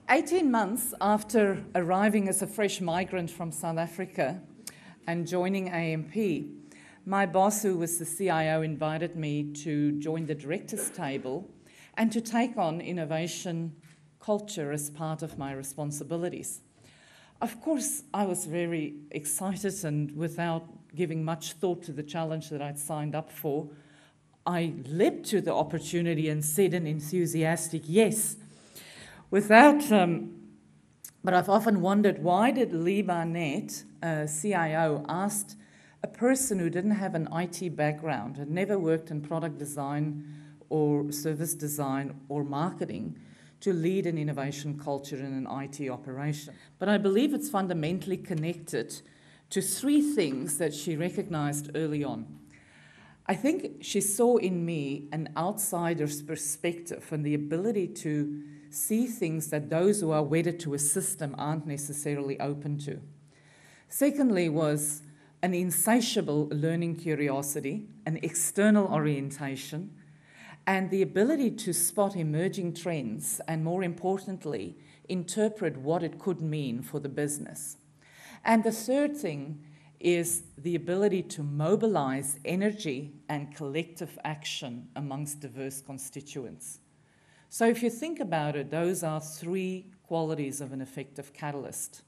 18 months after arriving as a fresh migrant from South Africa and joining AMP, my boss, who was the CIO, invited me to join the directors' table and to take on innovation culture as part of my responsibilities. Of course, I was very excited, and without giving much thought to the challenge that I'd signed up for, I leapt to the opportunity and said an enthusiastic yes. But I've often wondered, why did Lee Barnett, CIO, asked a person who didn't have an IT background, had never worked in product design or service design or marketing, to lead an innovation culture in an IT operation? But I believe it's fundamentally connected to three things that she recognized early on. I think she saw in me an outsider's perspective and the ability to see things that those who are wedded to a system aren't necessarily open to. Secondly was an insatiable learning curiosity, an external orientation, and the ability to spot emerging trends and, more importantly, interpret what it could mean for the business. And the third thing is the ability to mobilize energy and collective action amongst diverse constituents. So if you think about it, those are three qualities of an effective catalyst.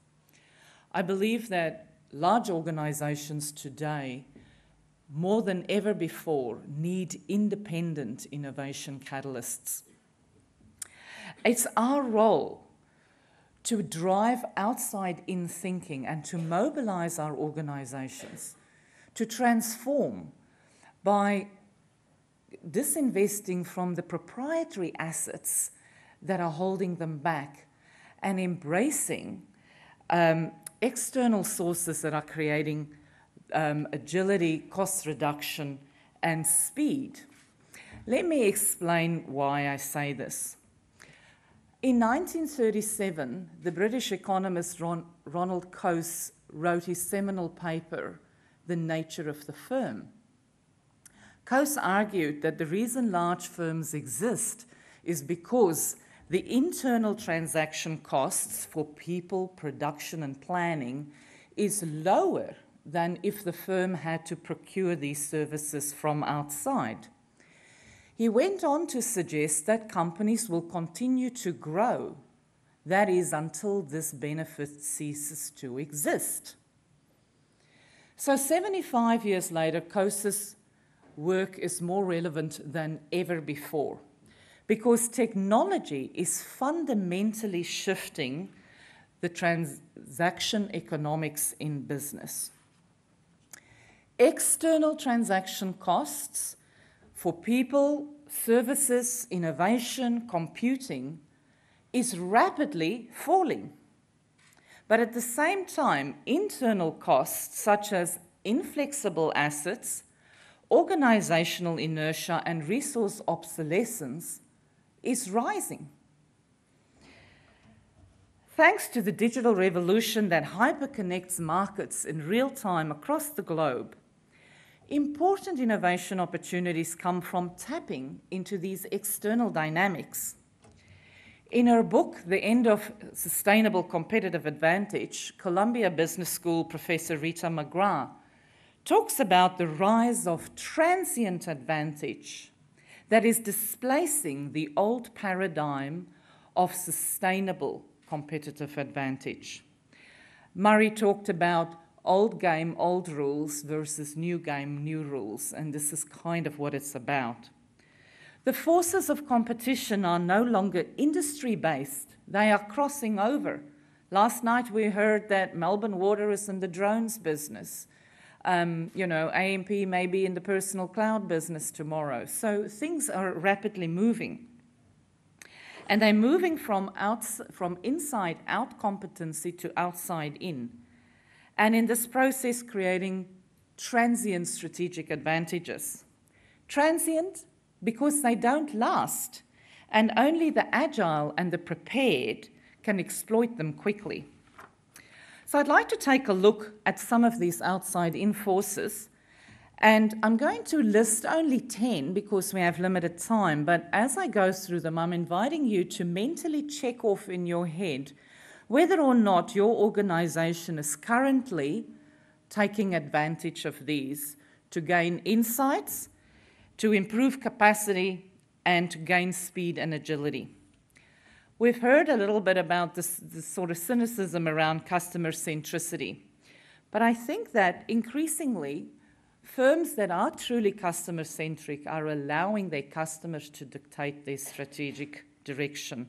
I believe that large organizations today, more than ever before, need independent innovation catalysts. It's our role to drive outside-in thinking and to mobilize our organizations to transform by disinvesting from the proprietary assets that are holding them back and embracing external sources that are creating agility, cost reduction, and speed. Let me explain why I say this. In 1937, the British economist Ronald Coase wrote his seminal paper, The Nature of the Firm. Coase argued that the reason large firms exist is because the internal transaction costs for people, production, and planning is lower than if the firm had to procure these services from outside. He went on to suggest that companies will continue to grow, that is, until this benefit ceases to exist. So 75 years later, Coase's work is more relevant than ever before because technology is fundamentally shifting the transaction economics in business. External transaction costs for people, services, innovation, computing is rapidly falling. But at the same time, internal costs such as inflexible assets, organizational inertia, and resource obsolescence is rising. Thanks to the digital revolution that hyperconnects markets in real time across the globe, important innovation opportunities come from tapping into these external dynamics. In her book, The End of Sustainable Competitive Advantage, Columbia Business School professor Rita McGrath talks about the rise of transient advantage that is displacing the old paradigm of sustainable competitive advantage. Murray talked about old game, old rules versus new game, new rules, and this is kind of what it's about. The forces of competition are no longer industry-based. They are crossing over. Last night we heard that Melbourne Water is in the drones business. AMP may be in the personal cloud business tomorrow. So things are rapidly moving. And they're moving from inside out competency to outside in. And in this process, creating transient strategic advantages. Transient because they don't last, and only the agile and the prepared can exploit them quickly. So I'd like to take a look at some of these outside-in forces And I'm going to list only 10 because we have limited time, but as I go through them, I'm inviting you to mentally check off in your head whether or not your organization is currently taking advantage of these to gain insights, to improve capacity, and to gain speed and agility. We've heard a little bit about this sort of cynicism around customer centricity, but I think that increasingly firms that are truly customer-centric are allowing their customers to dictate their strategic direction.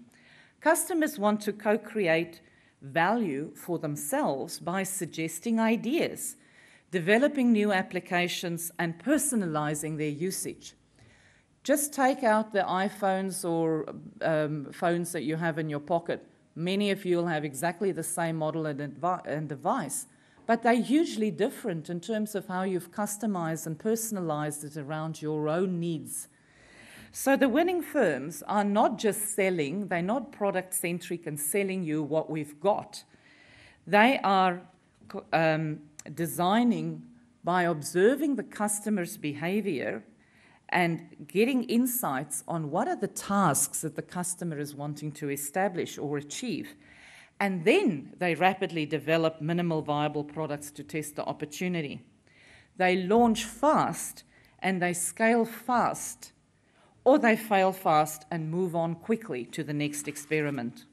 Customers want to co-create value for themselves by suggesting ideas, developing new applications, and personalizing their usage. Just take out the iPhones or phones that you have in your pocket. Many of you will have exactly the same model and device, but they're hugely different in terms of how you've customized and personalized it around your own needs. So the winning firms are not just selling, they're not product-centric and selling you what we've got. They are designing by observing the customer's behavior and getting insights on what are the tasks that the customer is wanting to establish or achieve. And then they rapidly develop minimal viable products to test the opportunity. They launch fast and they scale fast, or they fail fast and move on quickly to the next experiment.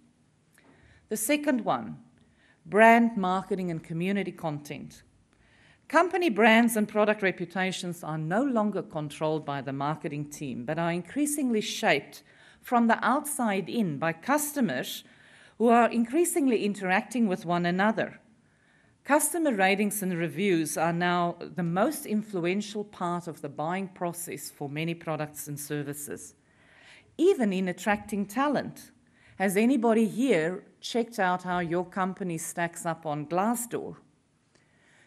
The second one, brand marketing and community content. Company brands and product reputations are no longer controlled by the marketing team, but are increasingly shaped from the outside in by customers who are increasingly interacting with one another. Customer ratings and reviews are now the most influential part of the buying process for many products and services, even in attracting talent. Has anybody here checked out how your company stacks up on Glassdoor?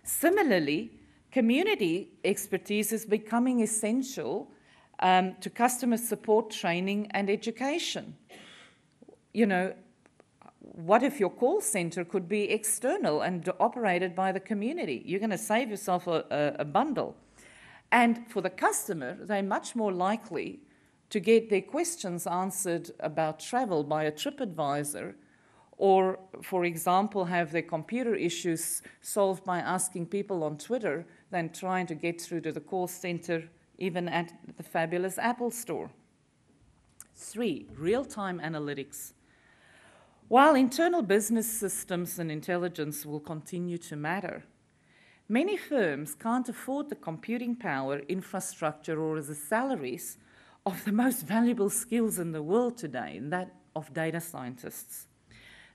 Similarly, community expertise is becoming essential to customer support training and education. You know, what if your call center could be external and operated by the community? You're going to save yourself a bundle. And for the customer, they're much more likely to get their questions answered about travel by a TripAdvisor, or, for example, have their computer issues solved by asking people on Twitter than trying to get through to the call center, even at the fabulous Apple Store. 3, real-time analytics. While internal business systems and intelligence will continue to matter, many firms can't afford the computing power, infrastructure, or the salaries of the most valuable skills in the world today, and that of data scientists.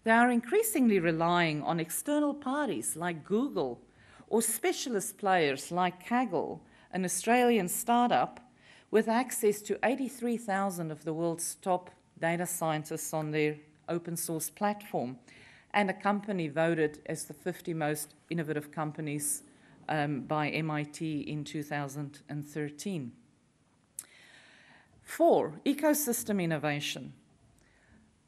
They are increasingly relying on external parties like Google or specialist players like Kaggle, an Australian startup with access to 83,000 of the world's top data scientists on their open source platform, and a company voted as the 50 most innovative companies by MIT in 2013. 4, ecosystem innovation.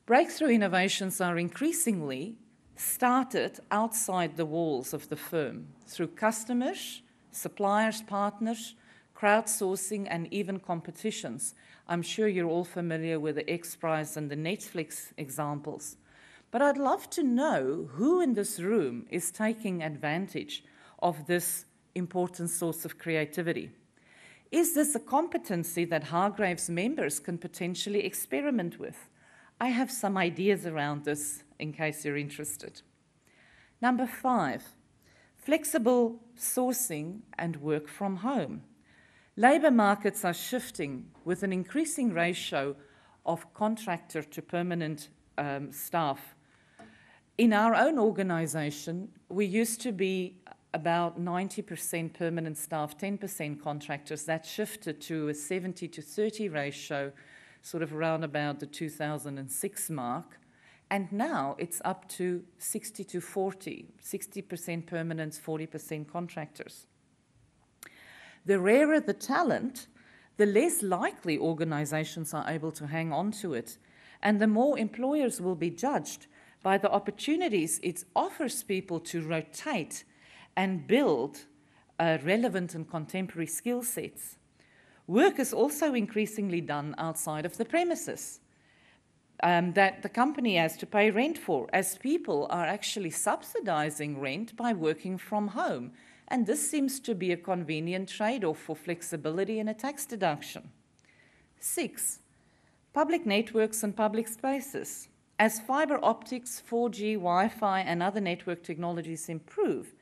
Breakthrough innovations are increasingly started outside the walls of the firm through customers, suppliers, partners, crowdsourcing, and even competitions. I'm sure you're all familiar with the X Prize and the Netflix examples. But I'd love to know who in this room is taking advantage of this important source of creativity. Is this a competency that Hargraves members can potentially experiment with? I have some ideas around this in case you're interested. Number 5, flexible sourcing and work from home. Labour markets are shifting with an increasing ratio of contractor to permanent staff. In our own organisation, we used to be about 90% permanent staff, 10% contractors. That shifted to a 70 to 30 ratio, sort of around about the 2006 mark. And now it's up to 60 to 40, 60% permanents, 40% contractors. The rarer the talent, the less likely organizations are able to hang on to it, and the more employers will be judged by the opportunities it offers people to rotate and build relevant and contemporary skill sets. Work is also increasingly done outside of the premises that the company has to pay rent for, as people are actually subsidizing rent by working from home. And this seems to be a convenient trade-off for flexibility and a tax deduction. 6, public networks and public spaces. As fiber optics, 4G, Wi-Fi, and other network technologies improve,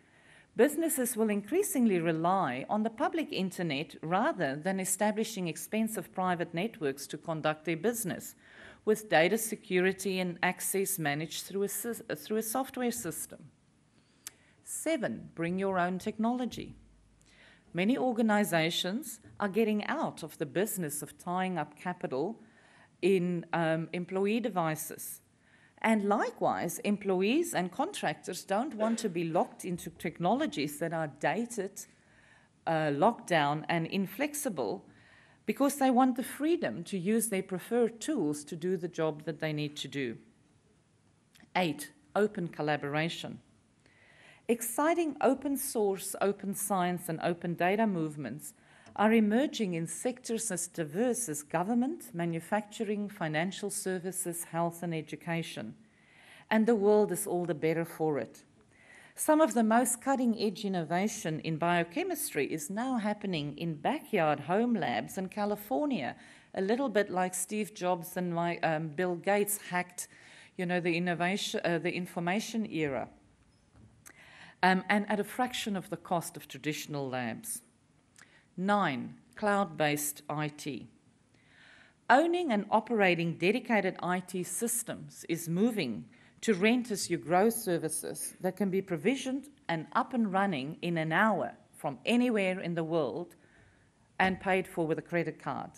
businesses will increasingly rely on the public internet rather than establishing expensive private networks to conduct their business, with data security and access managed through a software system. 7, bring your own technology. Many organizations are getting out of the business of tying up capital in employee devices. And likewise, employees and contractors don't want to be locked into technologies that are dated, locked down, and inflexible, because they want the freedom to use their preferred tools to do the job that they need to do. 8, open collaboration. Exciting open source, open science, and open data movements are emerging in sectors as diverse as government, manufacturing, financial services, health, and education. And the world is all the better for it. Some of the most cutting-edge innovation in biochemistry is now happening in backyard home labs in California, a little bit like Steve Jobs and Bill Gates hacked, the information era, and at a fraction of the cost of traditional labs. 9, cloud-based IT. Owning and operating dedicated IT systems is moving to rent-as-you-grow services that can be provisioned and up and running in an hour from anywhere in the world and paid for with a credit card.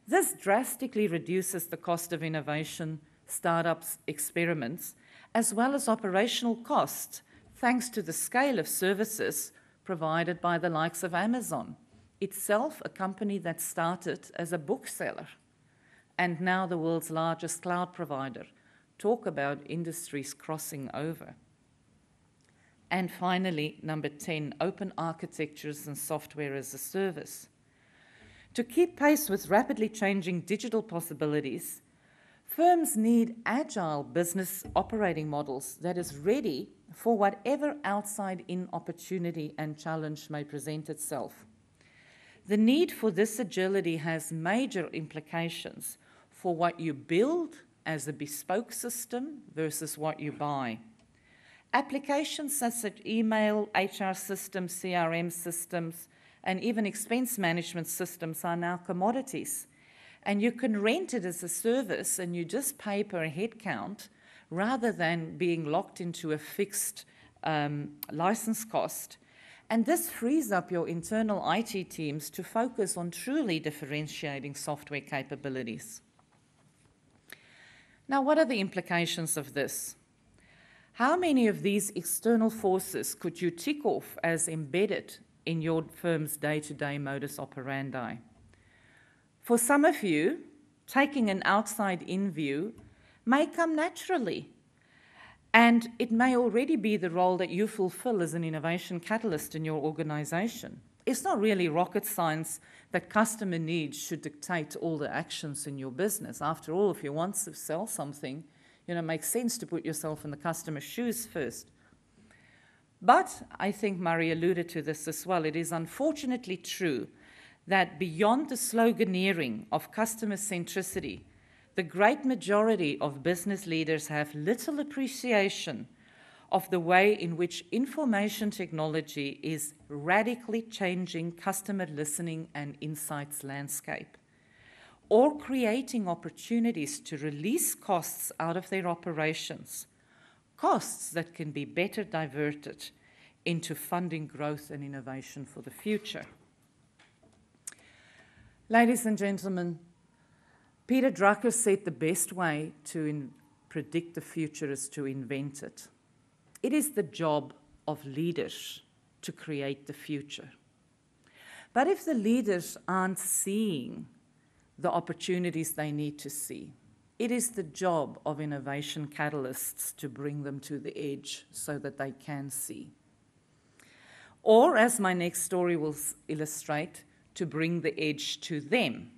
This drastically reduces the cost of innovation, startups, experiments, as well as operational costs, thanks to the scale of services provided by the likes of Amazon, itself a company that started as a bookseller and now the world's largest cloud provider. Talk about industries crossing over. And finally, number 10, open architectures and software as a service. To keep pace with rapidly changing digital possibilities, firms need agile business operating models that is ready for whatever outside-in opportunity and challenge may present itself. The need for this agility has major implications for what you build as a bespoke system versus what you buy. Applications such as email, HR systems, CRM systems, and even expense management systems are now commodities. And you can rent it as a service and you just pay per head count rather than being locked into a fixed license cost. And this frees up your internal IT teams to focus on truly differentiating software capabilities. Now, what are the implications of this? How many of these external forces could you tick off as embedded in your firm's day-to-day modus operandi? For some of you, taking an outside-in view may come naturally, and it may already be the role that you fulfill as an innovation catalyst in your organization. It's not really rocket science that customer needs should dictate all the actions in your business. After all, if you want to sell something, it makes sense to put yourself in the customer's shoes first. But I think Murray alluded to this as well. It is unfortunately true that beyond the sloganeering of customer centricity, the great majority of business leaders have little appreciation of the way in which information technology is radically changing customer listening and insights landscape, or creating opportunities to release costs out of their operations, costs that can be better diverted into funding growth and innovation for the future. Ladies and gentlemen, Peter Drucker said the best way to predict the future is to invent it. It is the job of leaders to create the future. But if the leaders aren't seeing the opportunities they need to see, it is the job of innovation catalysts to bring them to the edge so that they can see. Or, as my next story will illustrate, to bring the edge to them.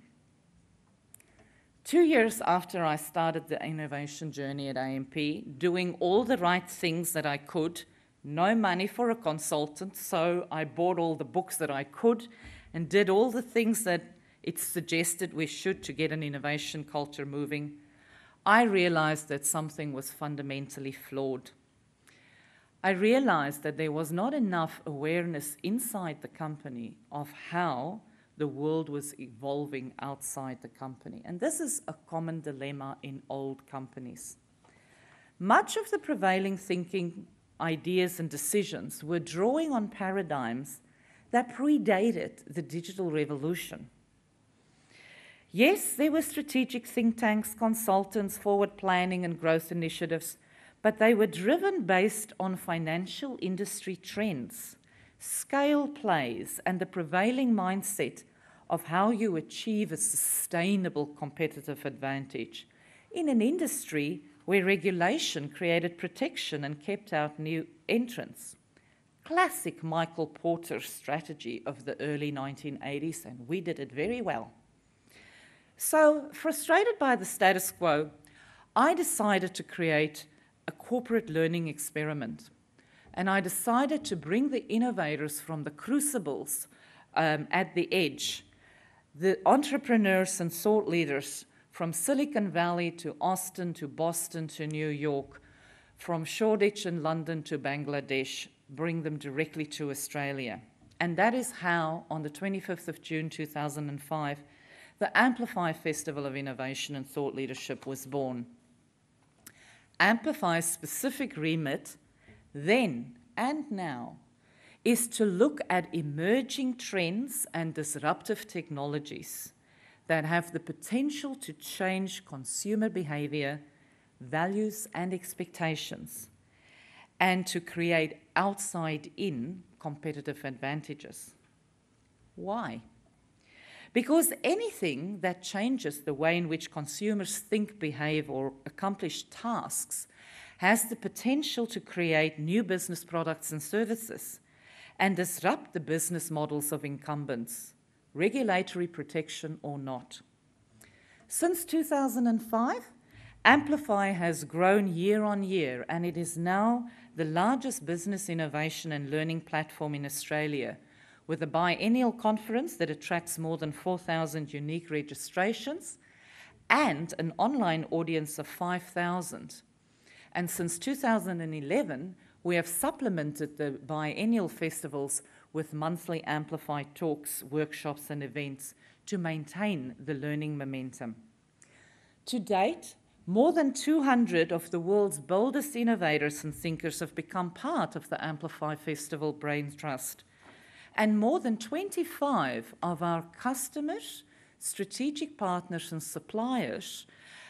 2 years after I started the innovation journey at AMP, doing all the right things that I could, no money for a consultant, so I bought all the books that I could and did all the things that it suggested we should to get an innovation culture moving, I realized that something was fundamentally flawed. I realized that there was not enough awareness inside the company of how the world was evolving outside the company. And this is a common dilemma in old companies. Much of the prevailing thinking, ideas, and decisions were drawing on paradigms that predated the digital revolution. Yes, there were strategic think tanks, consultants, forward planning, and growth initiatives, but they were driven based on financial industry trends, scale plays, and the prevailing mindset of how you achieve a sustainable competitive advantage in an industry where regulation created protection and kept out new entrants. Classic Michael Porter strategy of the early 1980s, and we did it very well. So, frustrated by the status quo, I decided to create a corporate learning experiment. And I decided to bring the innovators from the crucibles at the edge, the entrepreneurs and thought leaders from Silicon Valley to Austin to Boston to New York, from Shoreditch and London to Bangladesh, bring them directly to Australia. And that is how, on the 25th of June 2005, the Amplify Festival of Innovation and Thought Leadership was born. Amplify's specific remit, then and now, is to look at emerging trends and disruptive technologies that have the potential to change consumer behavior, values, and expectations, and to create outside-in competitive advantages. Why? Because anything that changes the way in which consumers think, behave, or accomplish tasks has the potential to create new business products and services and disrupt the business models of incumbents, regulatory protection or not. Since 2005, Amplify has grown year on year, and it is now the largest business innovation and learning platform in Australia, with a biennial conference that attracts more than 4,000 unique registrations and an online audience of 5,000. And since 2011, we have supplemented the biennial festivals with monthly Amplify talks, workshops, and events to maintain the learning momentum. To date, more than 200 of the world's boldest innovators and thinkers have become part of the Amplify Festival Brain Trust. And more than 25 of our customers, strategic partners, and suppliers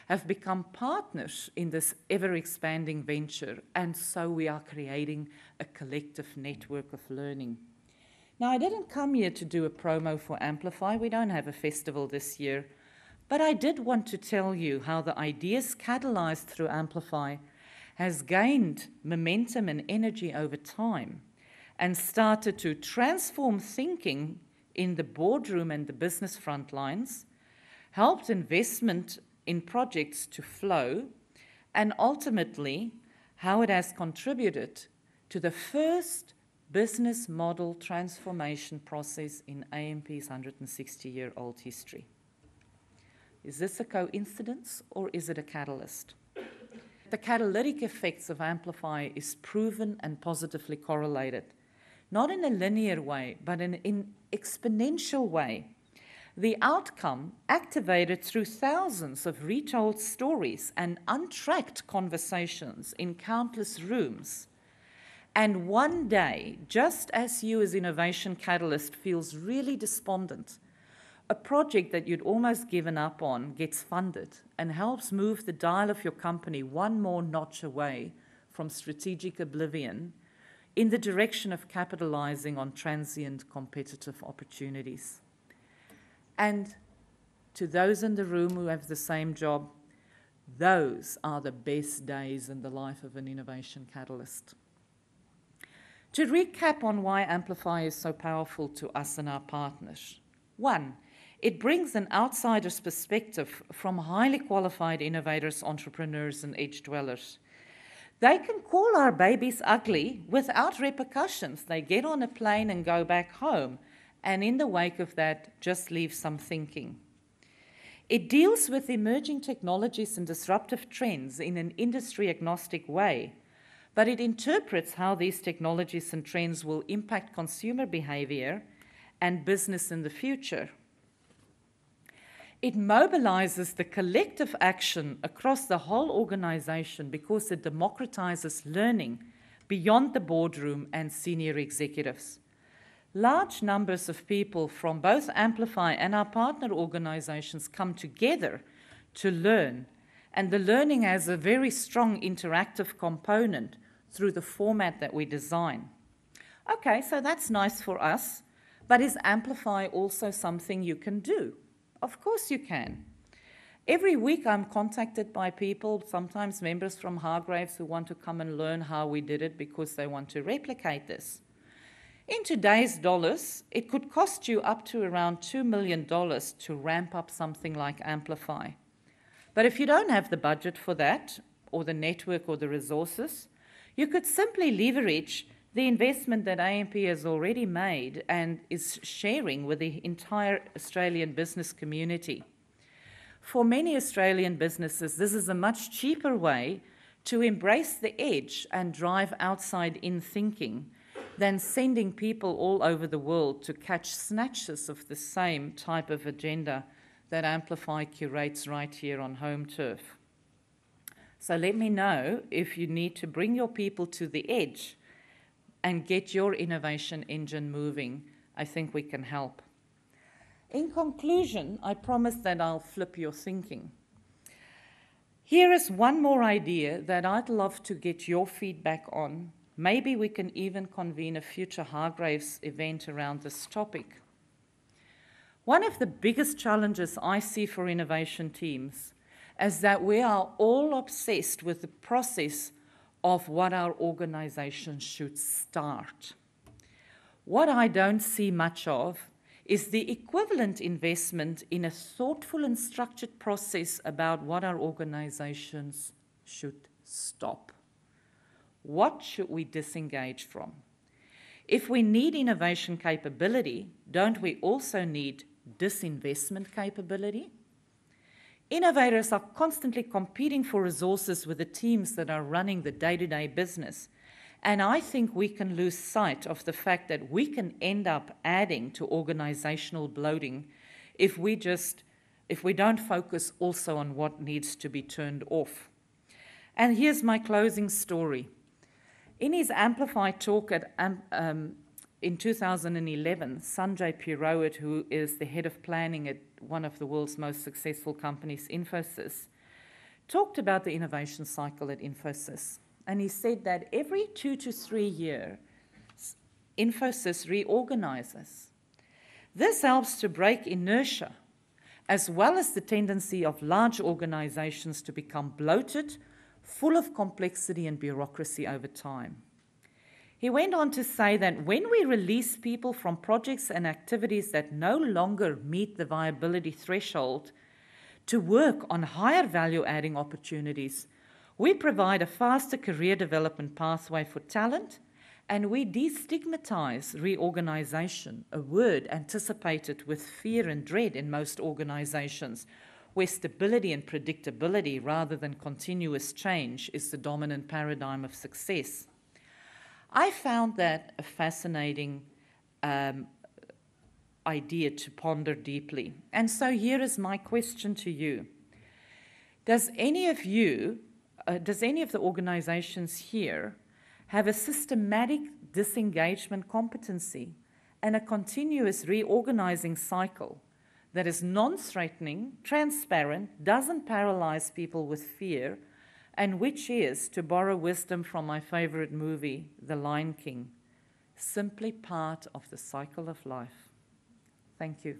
have become partners in this ever-expanding venture, and so we are creating a collective network of learning. Now, I didn't come here to do a promo for Amplify. We don't have a festival this year. But I did want to tell you how the ideas catalyzed through Amplify has gained momentum and energy over time and started to transform thinking in the boardroom and the business front lines, helped investment in projects to flow, and ultimately how it has contributed to the first business model transformation process in AMP's 160-year-old history. Is this a coincidence or is it a catalyst? The catalytic effects of Amplify is proven and positively correlated, not in a linear way, but in an exponential way. The outcome, activated through thousands of retold stories and untracked conversations in countless rooms. And one day, just as you as Innovation Catalyst feels really despondent, a project that you'd almost given up on gets funded and helps move the dial of your company one more notch away from strategic oblivion in the direction of capitalizing on transient competitive opportunities. And to those in the room who have the same job, those are the best days in the life of an innovation catalyst. To recap on why Amplify is so powerful to us and our partners. 1, it brings an outsider's perspective from highly qualified innovators, entrepreneurs, and edge dwellers. They can call our babies ugly without repercussions. They get on a plane and go back home, and in the wake of that, just leave some thinking. It deals with emerging technologies and disruptive trends in an industry-agnostic way, but it interprets how these technologies and trends will impact consumer behavior and business in the future. It mobilizes the collective action across the whole organization because it democratizes learning beyond the boardroom and senior executives. Large numbers of people from both Amplify and our partner organizations come together to learn, and the learning has a very strong interactive component through the format that we design. Okay, so that's nice for us, but is Amplify also something you can do? Of course you can. Every week I'm contacted by people, sometimes members from Hargraves, who want to come and learn how we did it because they want to replicate this. In today's dollars, it could cost you up to around $2 million to ramp up something like Amplify. But if you don't have the budget for that, or the network or the resources, you could simply leverage the investment that AMP has already made and is sharing with the entire Australian business community. For many Australian businesses, this is a much cheaper way to embrace the edge and drive outside-in thinking than sending people all over the world to catch snatches of the same type of agenda that Amplify curates right here on home turf. So let me know if you need to bring your people to the edge and get your innovation engine moving. I think we can help. In conclusion, I promise that I'll flip your thinking. Here is one more idea that I'd love to get your feedback on. Maybe we can even convene a future Hargraves event around this topic. One of the biggest challenges I see for innovation teams is that we are all obsessed with the process of what our organization should start. What I don't see much of is the equivalent investment in a thoughtful and structured process about what our organizations should stop. What should we disengage from? If we need innovation capability, don't we also need disinvestment capability? Innovators are constantly competing for resources with the teams that are running the day-to-day business. And I think we can lose sight of the fact that we can end up adding to organizational bloating if we don't focus also on what needs to be turned off. And here's my closing story. In his Amplify talk in 2011, Sanjay Purohit, who is the head of planning at one of the world's most successful companies, Infosys, talked about the innovation cycle at Infosys. And he said that every 2 to 3 years, Infosys reorganizes. This helps to break inertia, as well as the tendency of large organizations to become bloated, full of complexity and bureaucracy over time. He went on to say that when we release people from projects and activities that no longer meet the viability threshold to work on higher value-adding opportunities, we provide a faster career development pathway for talent, and we destigmatize reorganization, a word anticipated with fear and dread in most organizations, where stability and predictability rather than continuous change is the dominant paradigm of success. I found that a fascinating idea to ponder deeply. And so here is my question to you. Does any of the organizations here have a systematic disengagement competency and a continuous reorganizing cycle that is non-threatening, transparent, doesn't paralyze people with fear, and which is, to borrow wisdom from my favorite movie, The Lion King, simply part of the cycle of life? Thank you.